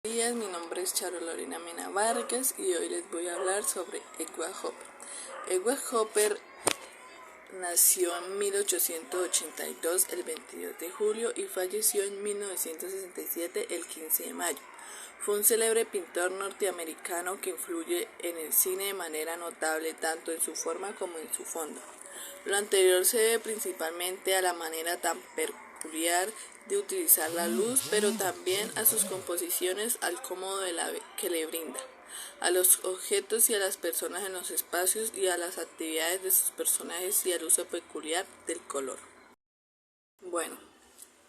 Buenos días, mi nombre es Charo Lorena Mena Vargas y hoy les voy a hablar sobre Edward Hopper. Edward Hopper nació en 1882 el 22 de julio y falleció en 1967 el 15 de mayo. Fue un célebre pintor norteamericano que influye en el cine de manera notable tanto en su forma como en su fondo. Lo anterior se debe principalmente a la manera tan peculiar de utilizar la luz, pero también a sus composiciones, al cómodo que le brinda, a los objetos y a las personas en los espacios y a las actividades de sus personajes y al uso peculiar del color. Bueno,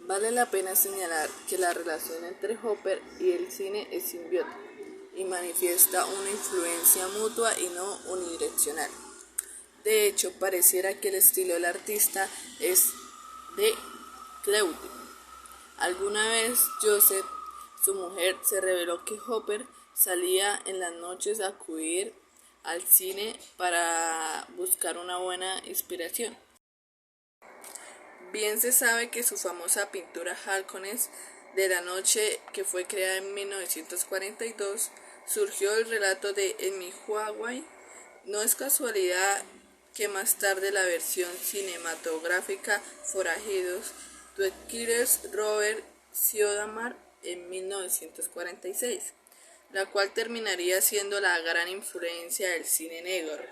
vale la pena señalar que la relación entre Hopper y el cine es simbiótica y manifiesta una influencia mutua y no unidireccional. De hecho, pareciera que el estilo del artista es de Claudio. Alguna vez Joseph, su mujer, se reveló que Hopper salía en las noches a acudir al cine para buscar una buena inspiración. Bien se sabe que su famosa pintura Halcones de la noche, que fue creada en 1942, surgió del relato de Hemingway. No es casualidad que más tarde la versión cinematográfica Forajidos de Robert Siodamar en 1946, la cual terminaría siendo la gran influencia del cine negro.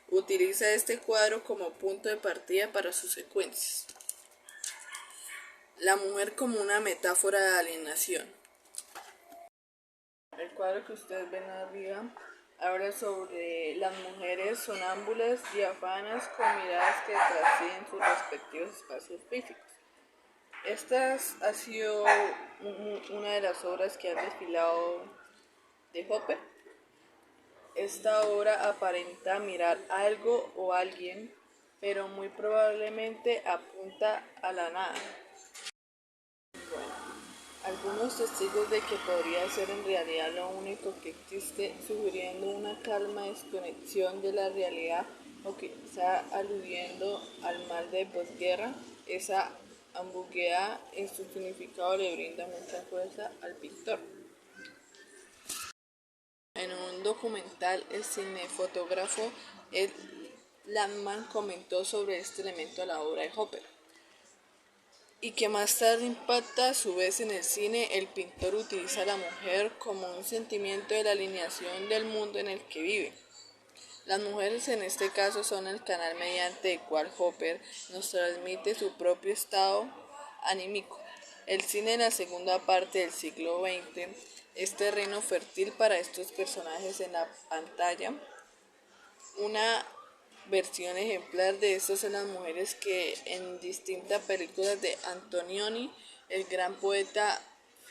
Utiliza este cuadro como punto de partida para sus secuencias. La mujer como una metáfora de alienación. El cuadro que ustedes ven arriba habla sobre las mujeres sonámbulas, diáfanas, con miradas que trascienden sus respectivos espacios físicos. Esta ha sido una de las obras que han desfilado de Hopper. Esta obra aparenta mirar algo o alguien, pero muy probablemente apunta a la nada. Algunos testigos de que podría ser en realidad lo único que existe, sugiriendo una calma desconexión de la realidad o quizá aludiendo al mal de posguerra. Esa ambigüedad en su significado le brinda mucha fuerza al pintor. En un documental, el cinefotógrafo Ed Landman comentó sobre este elemento de la obra de Hopper, y que más tarde impacta a su vez en el cine. El pintor utiliza a la mujer como un sentimiento de la alineación del mundo en el que vive. Las mujeres en este caso son el canal mediante el cual Hopper nos transmite su propio estado anímico. El cine en la segunda parte del siglo XX es terreno fértil para estos personajes en la pantalla. Una versión ejemplar de esto son las mujeres que en distintas películas de Antonioni, el gran poeta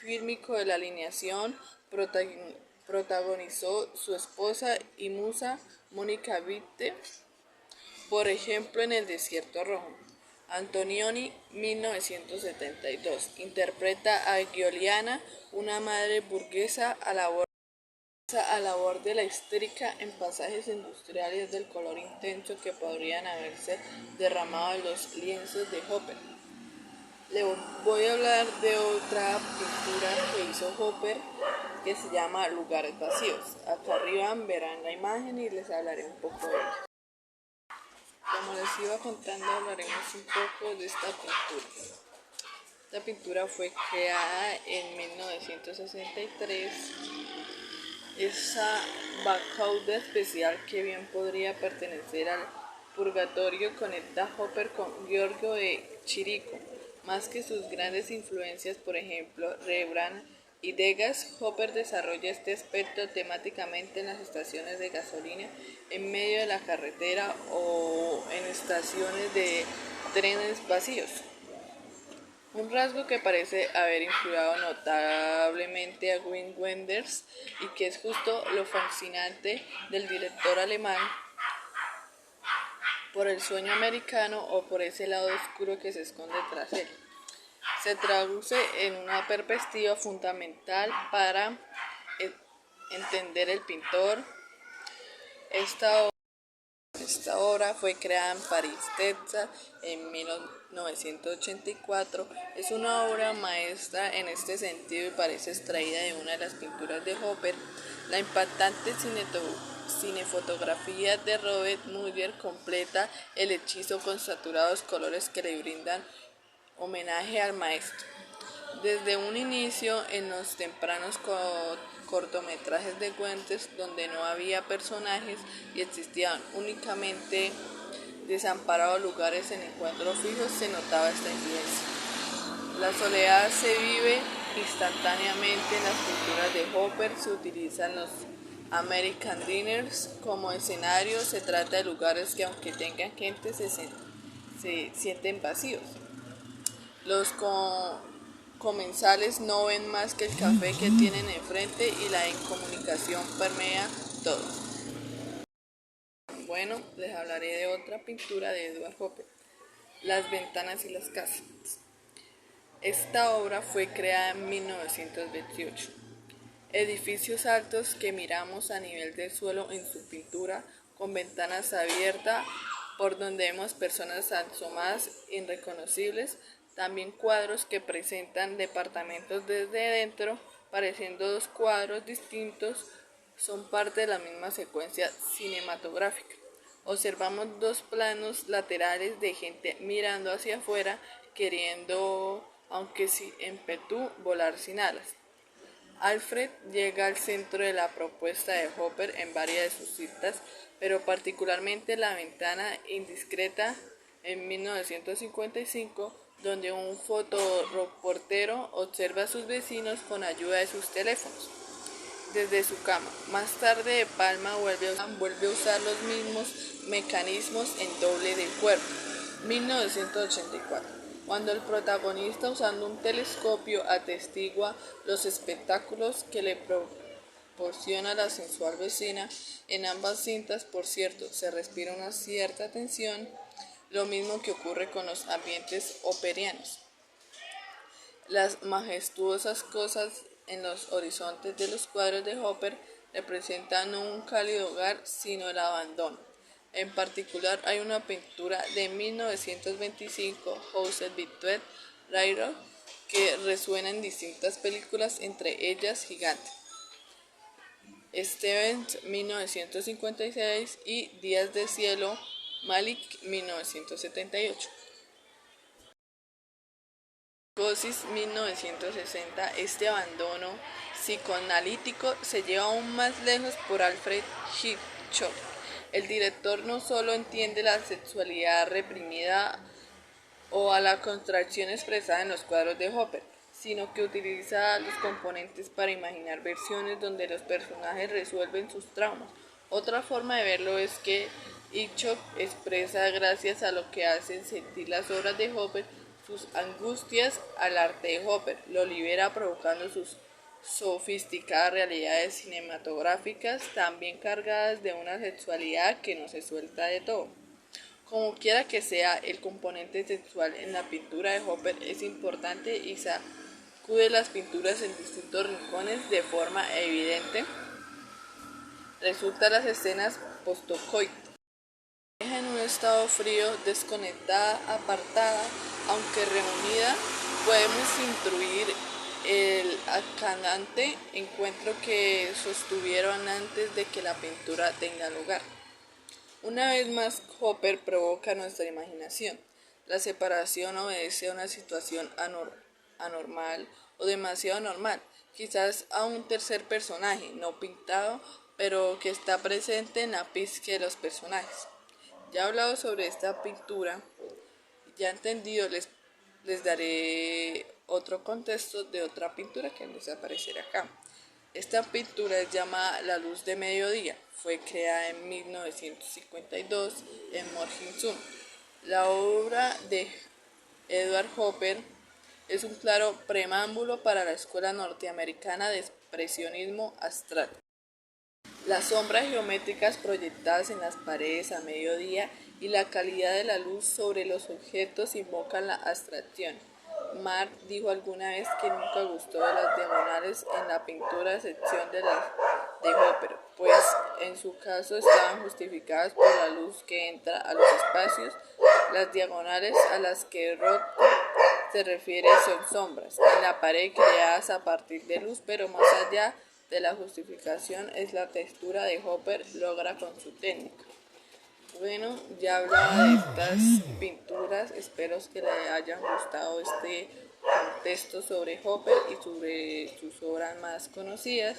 fílmico de la alineación, protagonizó su esposa y musa Mónica Witte, por ejemplo en El desierto rojo. Antonioni, 1972, interpreta a Giuliana, una madre burguesa a labor de la histérica en pasajes industriales del color intenso que podrían haberse derramado en los lienzos de Hopper. Le voy a hablar de otra pintura que hizo Hopper que se llama Lugares vacíos. Acá arriba verán la imagen y les hablaré un poco de ella. Como les iba contando, hablaremos un poco de esta pintura. Esta pintura fue creada en 1963. Esa bacauda especial que bien podría pertenecer al purgatorio conecta a Hopper con Giorgio de Chirico. Más que sus grandes influencias, por ejemplo, Rembrandt y Degas, Hopper desarrolla este aspecto temáticamente en las estaciones de gasolina, en medio de la carretera o en estaciones de trenes vacíos. Un rasgo que parece haber influido notablemente a Wim Wenders y que es justo lo fascinante del director alemán por el sueño americano o por ese lado oscuro que se esconde tras él. Se traduce en una perspectiva fundamental para entender el pintor. Esta obra Esta obra fue creada en París, Texas, en 1984. Es una obra maestra en este sentido y parece extraída de una de las pinturas de Hopper. La impactante cinefotografía de Robert Muller completa el hechizo con saturados colores que le brindan homenaje al maestro. Desde un inicio, en los tempranos cortometrajes de Wentes, donde no había personajes y existían únicamente desamparados lugares en encuentro fijos, se notaba esta influencia. La soledad se vive instantáneamente en las pinturas de Hopper. Se utilizan los American Dinners como escenario. Se trata de lugares que, aunque tengan gente, se sienten vacíos. Los comensales no ven más que el café que tienen enfrente y la incomunicación permea todo. Bueno, les hablaré de otra pintura de Edward Hopper, Las ventanas y las casas. Esta obra fue creada en 1928. Edificios altos que miramos a nivel del suelo en su pintura, con ventanas abiertas por donde vemos personas asomadas irreconocibles. También cuadros que presentan departamentos desde dentro, pareciendo dos cuadros distintos, son parte de la misma secuencia cinematográfica. Observamos dos planos laterales de gente mirando hacia afuera, queriendo, aunque sin ímpetu, volar sin alas. Alfred llega al centro de la propuesta de Hopper en varias de sus citas, pero particularmente La ventana indiscreta en 1955, donde un fotoreportero observa a sus vecinos con ayuda de sus teléfonos desde su cama. Más tarde, De Palma vuelve a usar los mismos mecanismos en Doble del cuerpo, 1984, cuando el protagonista, usando un telescopio, atestigua los espectáculos que le proporciona la sensual vecina. En ambas cintas, por cierto, se respira una cierta tensión, lo mismo que ocurre con los ambientes hopperianos. Las majestuosas cosas en los horizontes de los cuadros de Hopper representan no un cálido hogar, sino el abandono. En particular, hay una pintura de 1925, House Between Railroad, que resuena en distintas películas, entre ellas Gigante, Stevens, 1956, y Días de Cielo, Malick, 1978. Psicosis, 1960. Este abandono psicoanalítico se lleva aún más lejos por Alfred Hitchcock. El director no solo entiende la sexualidad reprimida o a la contracción expresada en los cuadros de Hopper, sino que utiliza los componentes para imaginar versiones donde los personajes resuelven sus traumas. Otra forma de verlo es que Hitchcock expresa, gracias a lo que hacen sentir las obras de Hopper, sus angustias al arte de Hopper, lo libera provocando sus sofisticadas realidades cinematográficas, también cargadas de una sexualidad que no se suelta de todo. Como quiera que sea, el componente sexual en la pintura de Hopper es importante y sacude las pinturas en distintos rincones de forma evidente. Resulta las escenas postocoitas. En un estado frío, desconectada, apartada, aunque reunida, podemos intuir el acanante encuentro que sostuvieron antes de que la pintura tenga lugar. Una vez más, Hopper provoca nuestra imaginación. La separación obedece a una situación anormal o demasiado normal, quizás a un tercer personaje, no pintado, pero que está presente en la pizca de los personajes. Ya he hablado sobre esta pintura, ya entendido, les daré otro contexto de otra pintura que les aparecerá acá. Esta pintura es llamada La luz de mediodía, fue creada en 1952 en Morgenthau. La obra de Edward Hopper es un claro preámbulo para la escuela norteamericana de expresionismo abstracto. Las sombras geométricas proyectadas en las paredes a mediodía y la calidad de la luz sobre los objetos invocan la abstracción. Mark dijo alguna vez que nunca gustó de las diagonales en la pintura, a excepción de las de Hopper, pues en su caso estaban justificadas por la luz que entra a los espacios. Las diagonales a las que Rothko se refiere son sombras en la pared creadas a partir de luz, pero más allá de la justificación es la textura de Hopper logra con su técnica. Bueno, ya hablaba de estas pinturas, espero que le hayan gustado este contexto sobre Hopper y sobre sus obras más conocidas.